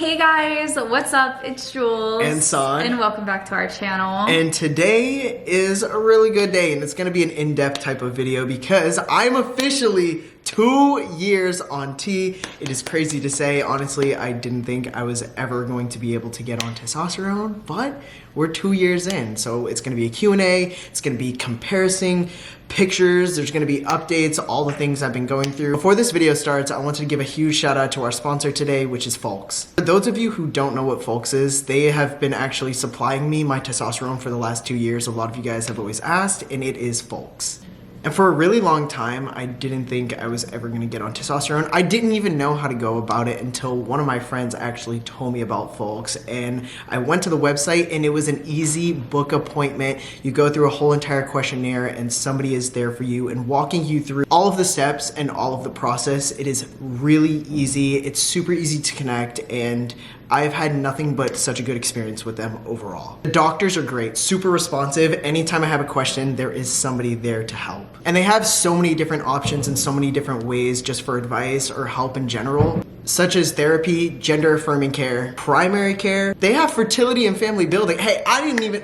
Hey guys, what's up? It's Jules and Saud, and welcome back to our channel. And today is a really good day, and it's gonna be an in-depth type of video because I'm officially 2 years on T. It is crazy to say. Honestly, I didn't think I was ever going to be able to get on testosterone, but we're 2 years in. So it's gonna be a Q&A, it's gonna be comparison, pictures, there's gonna be updates, all the things I've been going through. Before this video starts, I wanted to give a huge shout out to our sponsor today, which is Folks. For those of you who don't know what Folks is, they have been actually supplying me my testosterone for the last 2 years. A lot of you guys have always asked, and it is Folks. And for a really long time, I didn't think I was ever gonna get on testosterone. I didn't even know how to go about it until one of my friends actually told me about Folks. And I went to the website and it was an easy book appointment. You go through a whole entire questionnaire and somebody is there for you and walking you through all of the steps and all of the process. It is really easy. It's super easy to connect, and I've had nothing but such a good experience with them overall. The doctors are great, super responsive. Anytime I have a question, there is somebody there to help. And they have so many different options and so many different ways just for advice or help in general, such as therapy, gender affirming care, primary care. They have fertility and family building. Hey,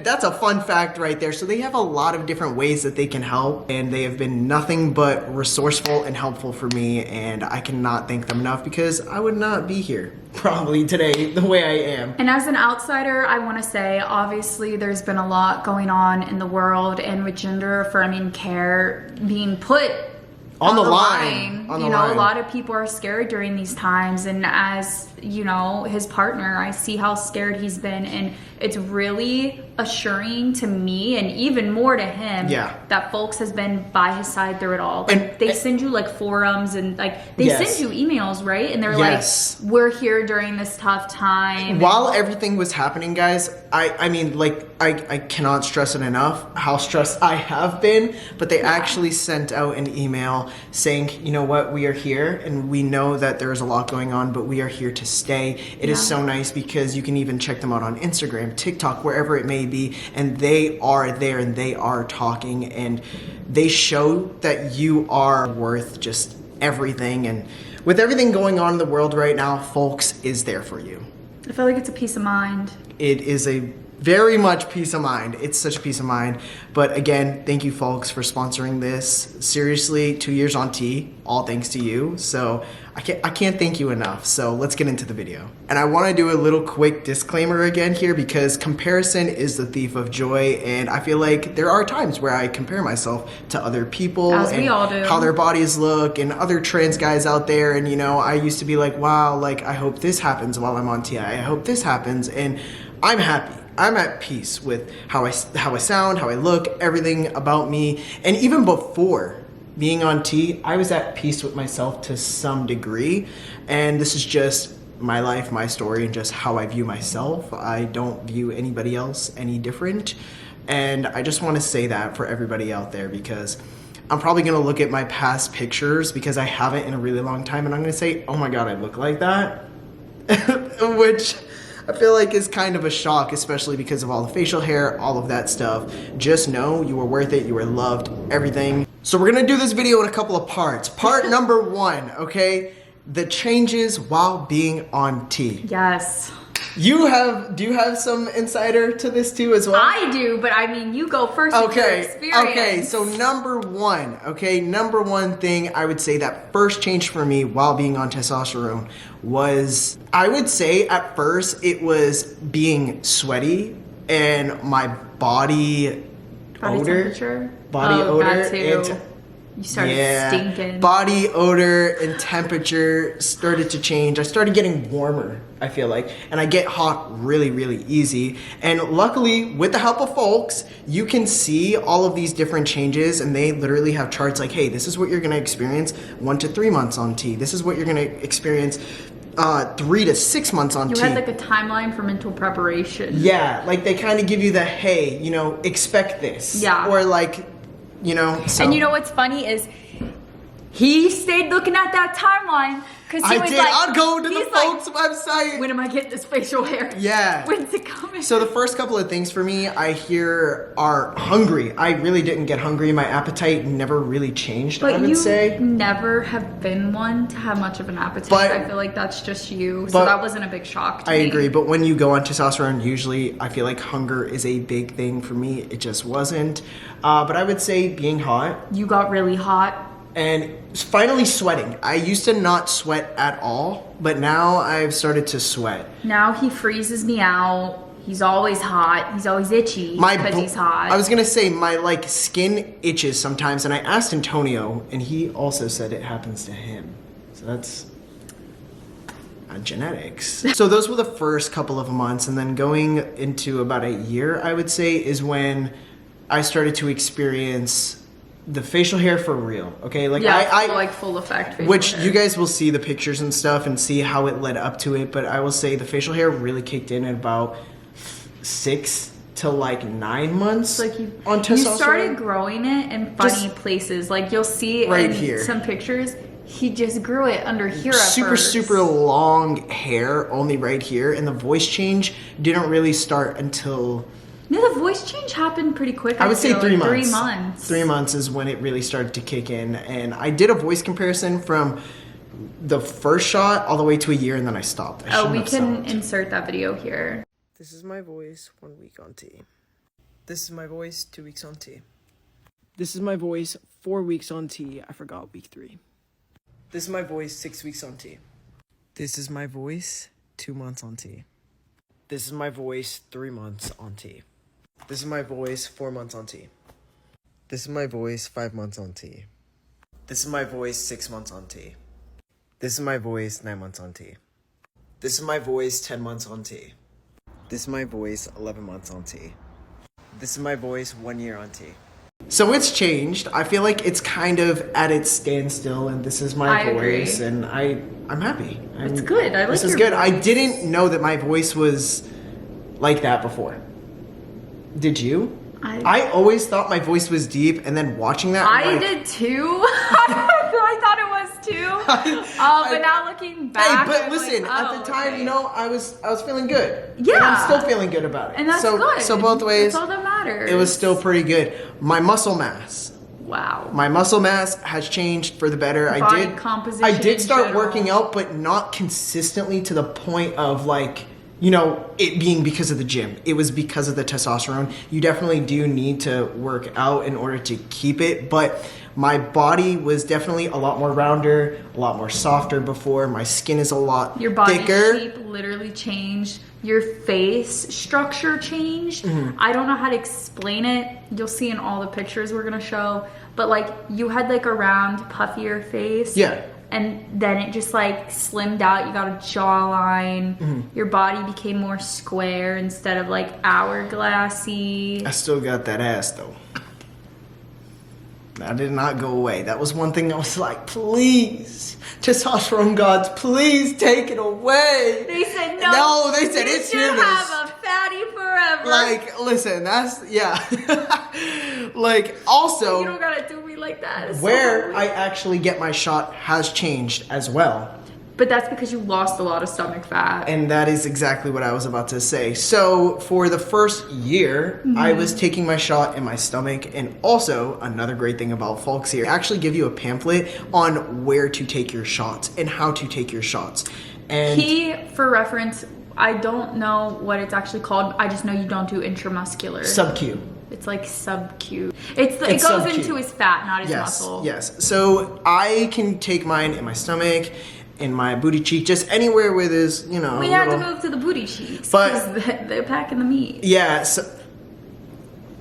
that's a fun fact right there. So they have a lot of different ways that they can help, and they have been nothing but resourceful and helpful for me, and I cannot thank them enough because I would not be here probably today the way I am. And as an outsider, I want to say, obviously there's been a lot going on in the world, and with gender affirming care being put on the line. You know, a lot of people are scared during these times, and as you know, his partner, I see how scared he's been, and it's really assuring to me and even more to him that Folks has been by his side through it all. Like, they send you like forums and like they send you emails, right? And they're like, we're here during this tough time. While everything was happening, guys, I mean, like, I cannot stress it enough how stressed I have been, but they actually sent out an email saying, you know what, we are here and we know that there's a lot going on, but we are here to stay. It is so nice because you can even check them out on Instagram, TikTok, wherever it may be, and they are there and they are talking, and they show that you are worth just everything. And with everything going on in the world right now, Folks is there for you. I feel like it's a peace of mind. It is a very much peace of mind. It's such a peace of mind. But again, thank you, Folks, for sponsoring this. Seriously, 2 years on T, all thanks to you. So I can't thank you enough. So let's get into the video. And I want to do a little quick disclaimer again here, because comparison is the thief of joy. And I feel like there are times where I compare myself to other people, as we all do, how their bodies look, and other trans guys out there. And you know, I used to be like, wow, like I hope this happens while I'm on T. I hope this happens. And I'm happy. I'm at peace with how I sound, how I look, everything about me. And even before being on T, I was at peace with myself to some degree. And this is just my life, my story, and just how I view myself. I don't view anybody else any different. And I just want to say that for everybody out there, because I'm probably going to look at my past pictures, because I haven't in a really long time, and I'm going to say, oh my God, I look like that. Which I feel like is kind of a shock, especially because of all the facial hair, all of that stuff. Just know you were worth it, you were loved, everything. So we're gonna do this video in a couple of parts. Part number 1, okay? The changes while being on T. Yes. Do you have some insider to this too as well? I do, but I mean, you go first with your experience. Okay, so number 1, okay? Number 1 thing I would say that first changed for me while being on testosterone was, I would say at first it was being sweaty and my body odor. Temperature? Body odor. That too. You started stinking. Body odor and temperature started to change. I started getting warmer, I feel like, and I get hot really, really easy. And luckily, with the help of Folks, you can see all of these different changes, and they literally have charts like, hey, this is what you're gonna experience 1 to 3 months on T. This is what you're gonna experience 3 to 6 months on T. You had like a timeline for mental preparation. Yeah, like they kind of give you the, hey, you know, expect this. Yeah. Or like, you know, so. And you know what's funny is He stayed looking at that timeline because he was like, I'd go to the he's folks like, website. when am I getting this facial hair? Yeah. When's it coming? So the first couple of things for me, I hear are hungry. I really didn't get hungry. My appetite never really changed, But I would say. you never have been one to have much of an appetite. But- I feel like that's just you. So that wasn't a big shock to me. I agree, but when you go on testosterone, usually I feel like hunger is a big thing for me. It just wasn't. But I would say being hot. You got really hot. And finally sweating. I used to not sweat at all, but now I've started to sweat. Now he freezes me out. He's always hot. He's always itchy because he's hot. I was gonna say my like skin itches sometimes, and I asked Antonio, and he also said it happens to him. So that's genetics. So those were the first couple of months, and then going into about a year, I would say, is when I started to experience the facial hair for real. Okay, like I like full effect facial which hair. you guys will see the pictures and stuff and see how it led up to it, but I will say the facial hair really kicked in at about 6 to like 9 months Like on testosterone. you started growing it in funny places. Like you'll see right in here. some pictures, he just grew it under here at super first. super long hair only right here, and the voice change didn't really start until No, the voice change happened pretty quick. I would say feel, 3 like months. 3 months. 3 months is when it really started to kick in, and I did a voice comparison from the first shot all the way to a year, and then I stopped. We can insert that video here. This is my voice 1 week on T. This is my voice 2 weeks on T. This is my voice 4 weeks on T. I forgot week 3. This is my voice 6 weeks on T. This is my voice 2 months on T. This is my voice 3 months on T. This is my voice 4 months on T. This is my voice 5 months on T. This is my voice 6 months on T. This is my voice 9 months on T. This is my voice 10 months on T. This is my voice 11 months on T. This is my voice 1 year on T. So it's changed. I feel like it's kind of at its standstill, and this is my voice, agree. and I'm happy. It's good. I like this is your good. I voice. didn't know that my voice was like that before. Did you? I always thought my voice was deep, and then watching that, I did too. I thought it was too. But now looking back, Hey, but I'm listen, like, at the time, okay. you know, I was feeling good. Yeah. And I'm still feeling good about it. And that's good. So both ways, That's all that matters. it was still pretty good. My muscle mass. Wow. My muscle mass has changed for the better. Body composition I did in start general. working out, but not consistently to the point of like, you know, it being because of the gym. It was because of the testosterone. You definitely do need to work out in order to keep it, but my body was definitely a lot more rounder, a lot more softer before. My skin is a lot Your body thicker. shape literally changed. Your face structure changed. Mm-hmm. I don't know how to explain it. You'll see in all the pictures we're gonna show. But like you had like a round, puffier face. Yeah. And then it just like slimmed out. You got a jawline. Mm-hmm. Your body became more square instead of like hourglassy. I still got that ass though. That did not go away. That was one thing I was like, please, testosterone gods, please take it away. They said no. No, they said you it's should here. have a fatty forever. Like, listen, that's, yeah. Like, also, you don't gotta do me like that. It's so where ugly. I actually get my shot has changed as well. But that's because you lost a lot of stomach fat. And that is exactly what I was about to say. So for the first year, I was taking my shot in my stomach. And also, another great thing about Folks here, I actually give you a pamphlet on where to take your shots and how to take your shots. And For reference, I don't know what it's actually called. I just know you don't do intramuscular. sub-Q. It's like sub-Q. It It's goes sub-Q. into his fat, not his Yes, muscle. yes. So I can take mine in my stomach, in my booty cheek, just anywhere where there's, you know, We a had to little- move to the booty cheeks. But- 'cause they're packing the meat. Yeah, so,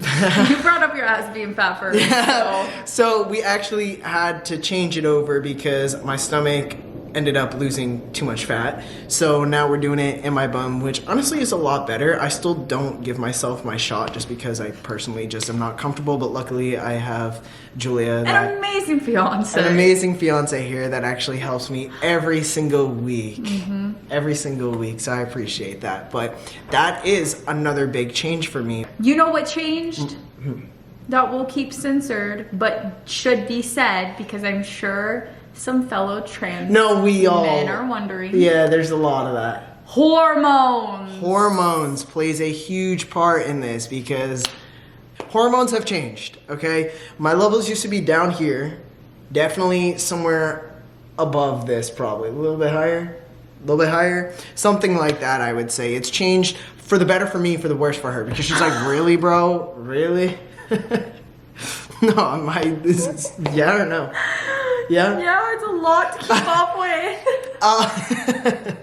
You brought up your ass being fat first. So. so we actually had to change it over because my stomach ended up losing too much fat. So now we're doing it in my bum, which honestly is a lot better. I still don't give myself my shot just because I personally just am not comfortable, but luckily I have Julia, An amazing fiance. an amazing fiance here that actually helps me every single week. Every single week, so I appreciate that. But that is another big change for me. You know what changed? that we'll keep censored, but should be said because I'm sure some fellow trans men are wondering. Yeah, there's a lot of that. Hormones. Hormones plays a huge part in this because hormones have changed, okay? My levels used to be down here, definitely somewhere above this probably. A little bit higher. Something like that, I would say. It's changed for the better for me, for the worse for her. Because she's like, really, bro? Really? No, I don't know. Yeah? Yeah, it's a lot to keep up with.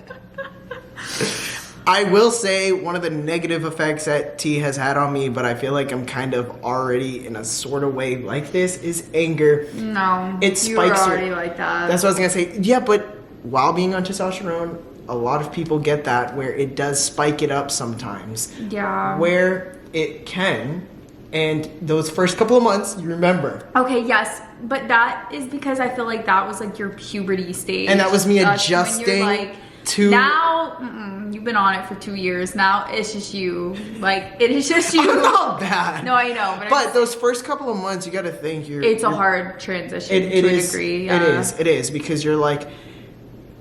I will say one of the negative effects that tea has had on me, but I feel like I'm kind of already in a sort of way like this, is anger. No, it spikes. You're already like that. That's what I was gonna say. Yeah, but while being on testosterone, a lot of people get that where it does spike it up sometimes. Yeah. Where it can, and those first couple of months, you remember. Okay, yes, but that is because I feel like that was like your puberty stage. And that was me That's adjusting like, to... Now, you've been on it for 2 years. Now it's just you. Like, it is just you. I'm not bad. No, I know. But those first couple of months, you got to think it's a hard transition to a degree. Yeah. It is because you're like,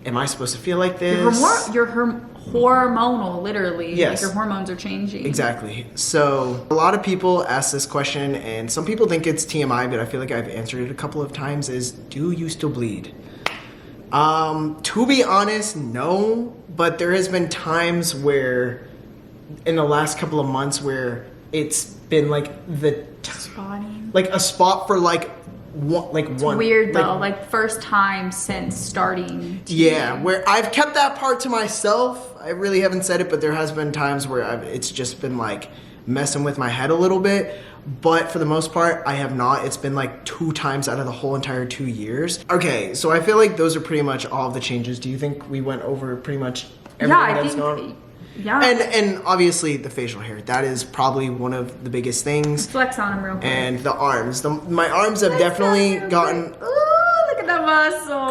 am I supposed to feel like this? You're hormonal, literally. Yes. Like your hormones are changing. Exactly. So a lot of people ask this question, and some people think it's TMI, but I feel like I've answered it a couple of times, is do you still bleed? To be honest, no, but there has been times where in the last couple of months where it's been like spotting, like a spot for like one. Weird though, like first time since starting. Yeah, where I've kept that part to myself. I really haven't said it, but there has been times where it's just been like messing with my head a little bit. But for the most part, I have not. It's been like 2 times out of the whole entire 2 years. Okay, so I feel like those are pretty much all of the changes. Do you think we went over pretty much everything that's gone? Yeah. And obviously the facial hair. That is probably one of the biggest things. Flex on them real quick. And the arms. My arms have definitely gotten... Ooh, look at that muscle.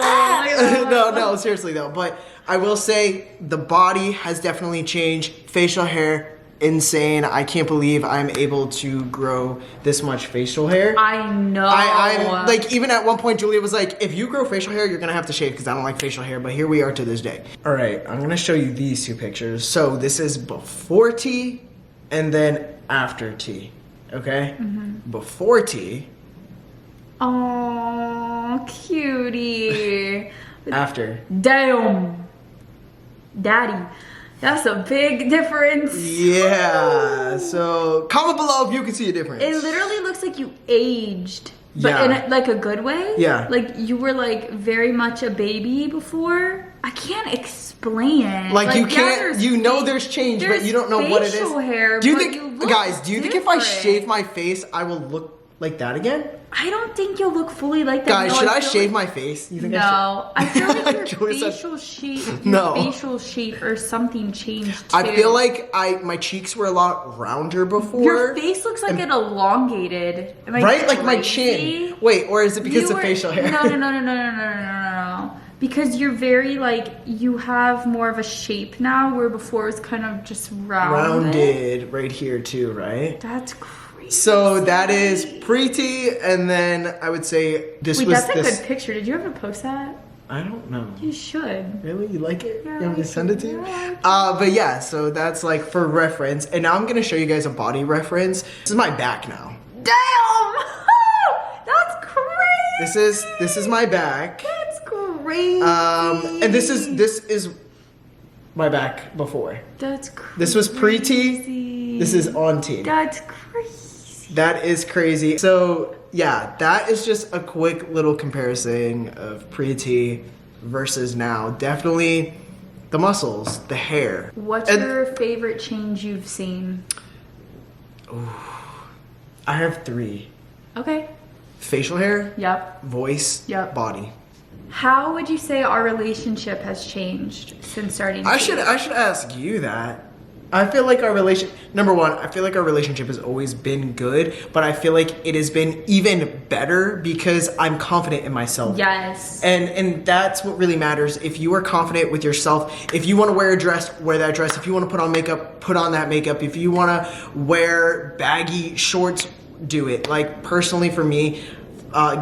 No, seriously though. But I will say the body has definitely changed. Facial hair, insane. I can't believe I'm able to grow this much facial hair. I know. I'm like, even at one point Julia was like, if you grow facial hair, you're gonna have to shave because I don't like facial hair, but here we are to this day. All right, I'm gonna show you these 2 pictures. So this is before tea and then after tea, okay? Before tea. Oh, cutie. After. Damn. Daddy. That's a big difference. Yeah. So comment below if you can see a difference. It literally looks like you aged, but in like a good way. Yeah. Like you were like very much a baby before. I can't explain it. Like you can't. You know there's change, but you don't know what it is. Facial hair. Do you think, guys? Do you think if I different. shave my face, I will look like that again? I don't think you'll look fully like that. Guys, no, should I shave my face? You think I feel like Julia your said- facial shape or something changed too. I feel like my cheeks were a lot rounder before. Your face looks like it elongated. Am I right? Like my crazy? chin. Wait, or is it because of facial hair? No. Because you're very like, you have more of a shape now, where before it was kind of just rounded right here too, right? That's crazy. So that is pretty, and then I would say this was that's a good picture. Did you ever post that? I don't know. You should. Really? You like it? Yeah, You want me to send it to you? Yeah, but yeah, so that's like for reference. And now I'm gonna show you guys a body reference. This is my back now. Damn! That's crazy! This is my back. That's crazy. And this is my back before. That's crazy. This was pre-tea. This is on tea. That's crazy. That is crazy. So yeah, that is just a quick little comparison of pre-tea versus now. Definitely the muscles, the hair. What's your favorite change you've seen? I have 3. Okay. Facial hair. Yep. Voice. Yep. Body. How would you say our relationship has changed since starting? I should ask you that. I feel like number one, I feel like our relationship has always been good, but I feel like it has been even better because I'm confident in myself. Yes. And that's what really matters. If you are confident with yourself, if you want to wear a dress, wear that dress. If you want to put on makeup, put on that makeup. If you want to wear baggy shorts, do it. Like personally for me,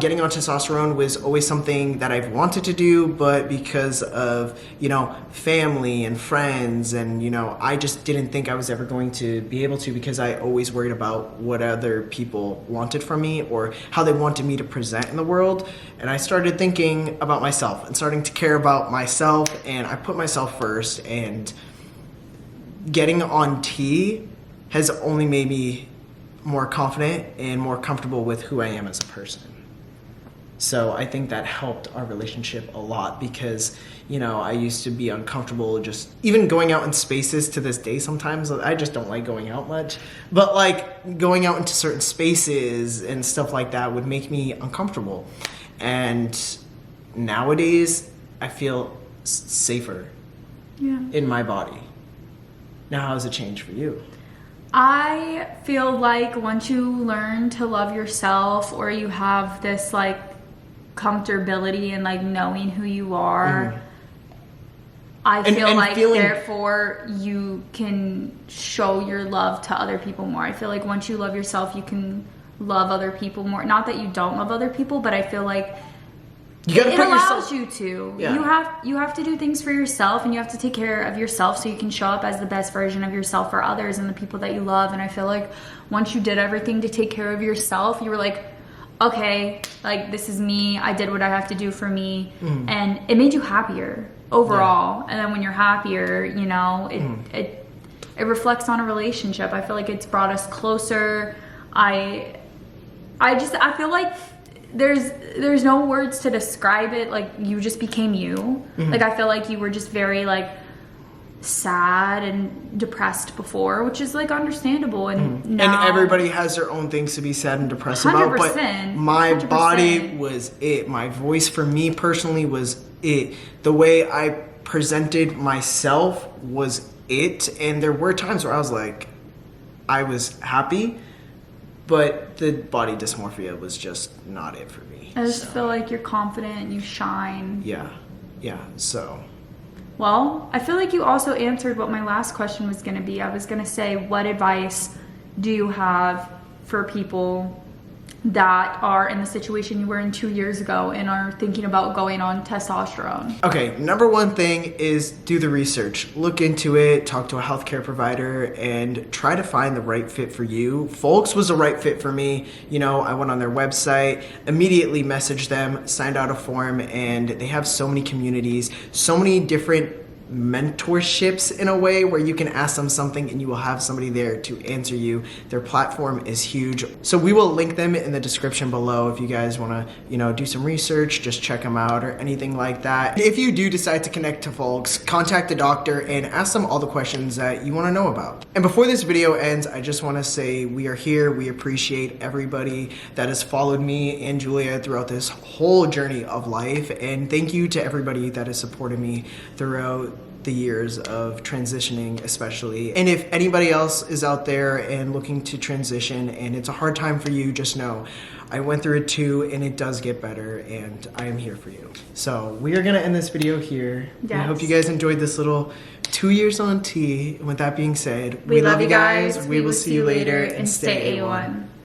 getting on testosterone was always something that I've wanted to do, but because of, you know, family and friends and, you know, I just didn't think I was ever going to be able to, because I always worried about what other people wanted from me or how they wanted me to present in the world. And I started thinking about myself and starting to care about myself, and I put myself first, and getting on T has only made me more confident and more comfortable with who I am as a person. So I think that helped our relationship a lot, because, you know, I used to be uncomfortable just even going out in spaces. To this day sometimes I just don't like going out much, but like going out into certain spaces and stuff like that would make me uncomfortable. And nowadays I feel safer in my body. Now, how has it changed for you? I feel like once you learn to love yourself, or you have this like comfortability and like knowing who you are, I feel like therefore you can show your love to other people more. I feel like once you love yourself, you can love other people more. Not that you don't love other people, but I feel like it allows you to. Yeah. You have to do things for yourself, and you have to take care of yourself so you can show up as the best version of yourself for others and the people that you love. And I feel like once you did everything to take care of yourself, you were like, okay, like this is me. I did what I have to do for me, and it made you happier overall. And then when you're happier, you know, it reflects on a relationship. I feel like it's brought us closer. I feel like there's no words to describe it. Like you just became you. Like I feel like you were just very like sad and depressed before, which is like understandable, and now, and everybody has their own things to be sad and depressed about, but my 100%. Body was it. My voice, for me personally, was it. The way I presented myself was it. And there were times where I was like, I was happy, but the body dysmorphia was just not it for me. I just feel like you're confident and you shine. Yeah, so. Well, I feel like you also answered what my last question was going to be. I was going to say, what advice do you have for people that are in the situation you were in 2 years ago and are thinking about going on testosterone? Okay, number one thing is do the research. Look into it, talk to a healthcare provider, and try to find the right fit for you. Folks was the right fit for me. You know, I went on their website, immediately messaged them, signed out a form, and they have so many communities, so many different mentorships in a way where you can ask them something and you will have somebody there to answer you. Their platform is huge. So we will link them in the description below if you guys want to, you know, do some research, just check them out or anything like that. If you do decide to connect to folks, contact the doctor and ask them all the questions that you want to know about. And before this video ends, I just want to say we are here. We appreciate everybody that has followed me and Julia throughout this whole journey of life. And thank you to everybody that has supported me throughout the years of transitioning especially. And if anybody else is out there and looking to transition and it's a hard time for you, just know I went through it too, and it does get better, and I am here for you. So we are gonna end this video here. Yes. I hope you guys enjoyed this little 2 years on T. And with that being said, we love you guys. We will see you later, and stay A1.